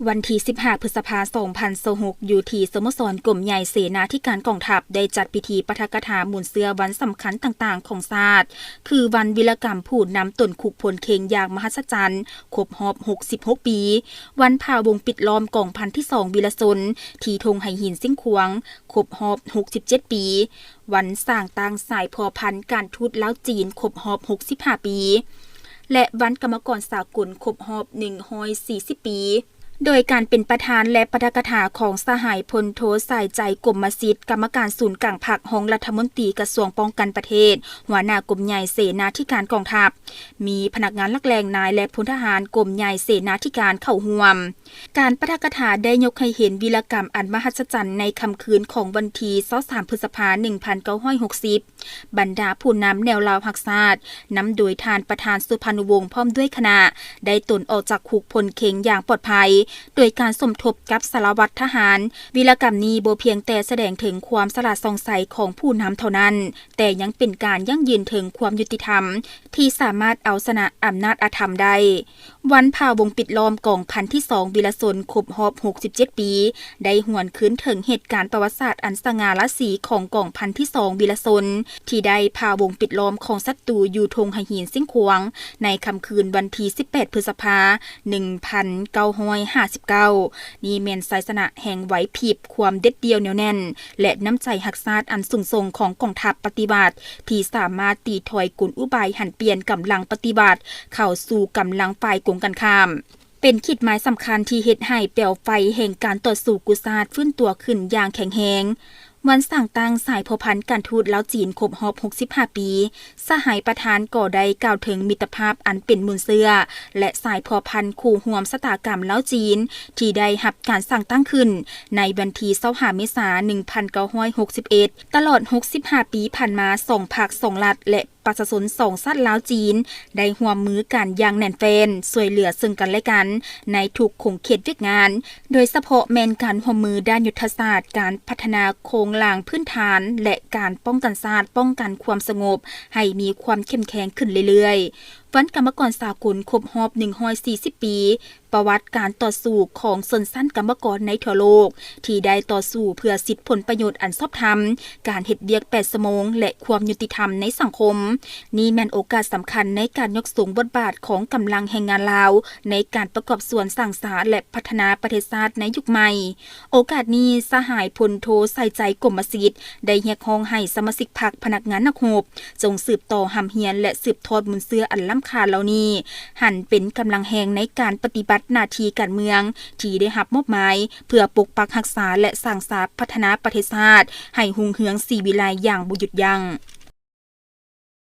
วันที่ 15 พฤษภาคม 2026 อยู่ที่สโมสรกรมใหญ่เสนาธิการกองทัพได้จัดพิธีปาฐกถาหมุนเสื้อวันสำคัญต่างๆของชาติคือวันวีรกรรมผู้นำตนขุกพลเข่งอย่างมหัศจรรย์ครบรอบ 66 ปี วันพาวงปิดล้อมกองพันที่ 2วีรชนที่ธงไหหินซิ่งขวงครบรอบ 67 ปี วันสร้างต่างสายพอพันธุ์การทูตลาวจีนครบรอบ 65 ปี และวันกรรมกรสากลครบรอบ 140 ปีโดยการเป็นประธานและปาฐกถาของสหายพลโทสายใจกรมสิทธิ์กรรมการศูนย์กลางผักห้องรัฐมนตรีกระทรวงป้องกันประเทศหัวหน้ากรมใหญ่เสนาธิการกองทัพมีพนักงานลักแรงนายและพลทหารกรมใหญ่เสนาธิการเข้าร่วมการปาฐกถาได้ยกให้เห็นวีรกรรมอันมหัศจรรย์ในค่ำคืนของวันที่23 พฤษภาคม 1960บรรดาผู้นำแนวลาวรักชาตินำโดยทานประธานสุพรรณวงศ์พร้อมด้วยคณะได้ตนออกจากคุกพลเข่งอย่างปลอดภัยโดยการสมทบกับสารวัตรทหารวีรกรรมนี้บ่เพียงแต่แสดงถึงความสละส่องใสของผู้นำเท่านั้นแต่ยังเป็นการยั่งยืนถึงความยุติธรรมที่สามารถเอาชนะอำนาจอาธรรมได้วันพาวงปิดล้อมกองพันที่ 2วีรชนครบรอบ 67 ปีได้หวนคืนถึงเหตุการณ์ประวัติศาสตร์อันสง่าราศีของกองพันที่ 2วีรชนที่ได้พาวงปิดล้อมของศัตรูอยู่ธงไหหินซิ่งขวงในค่ำคืนวันที่ 18 พฤษภาคม 1959นี่แม่นไสสนะแห่งไหวพริบความเด็ดเดี่ยวแน่วแน่นและน้ำใจรักชาติอันสูงส่งของกองทัพปฏิบัติที่สามารถตีถอยกลอุบายหันเปลี่ยนกำลังปฏิบัติเข้าสู่กำลังฝ่ายกงกันข้ามเป็นขีดหมายสำคัญที่เฮ็ดให้เปลวไฟแห่งการต่อสู้กุศลฟื้นตัวขึ้นอย่างแข็งแรงวันสร้างตั้งสายพอพันธุ์การทูตลาวจีนครบรอบ 65 ปีสหายประธานก่อได้กล่าวถึงมิตรภาพอันเป็นมูลเสื้อและสายพอพันธุ์คู่ห่วมชะตากรรมลาวจีนที่ได้รับการสร้างตั้งขึ้นในวันที่25 เมษายน 1961 ตลอด 65 ปีผ่านมา2ภาค2รัฐและประชาชน2ชาติลาวจีนได้ร่วมมือกันอย่างแน่นแฟ้นช่วยเหลือซึ่งกันและกันในทุกขงเขตเวียกงานโดยเฉพาะแม่นการร่วมมือด้านยุทธศาสตร์การพัฒนาโครงหลังพื้นฐานและการป้องกันชาติป้องกันความสงบให้มีความเข้มแข็งขึ้นเรื่อยๆวันกรรมกรสากลครบรอบ 140 ปีประวัติการต่อสู้ของชนชั้นกรรมกรในทั่วโลกที่ได้ต่อสู้เพื่อสิทธิผลประโยชน์อันชอบธรรมการเฮ็ดเวียก8ชั่วโมงและความยุติธรรมในสังคมนี่แม่นโอกาสสำคัญในการยกสูงบทบาทของกำลังแรงงานลาวในการประกอบส่วนสร้างสรรค์และพัฒนาประเทศชาติในยุคใหม่โอกาสนี้สหายพลโทใส่ใจกรมสิทธิ์ได้เรียกร้องให้สมาชิกพรรคพนักงานนักรบจงสืบต่อหำเฮียนและสืบทอดบุญเสื้ออันล้ำค่าเหล่านี้หันเป็นกำลังแรงในการปฏิบัติหน้าที่การเมืองที่ได้รับมอบหมายเพื่อปกปักรักษาและสร้างสรรค์พัฒนาประเทศชาติให้รุ่งเรืองศรีวิไลอย่างบ่หยุดยั้ง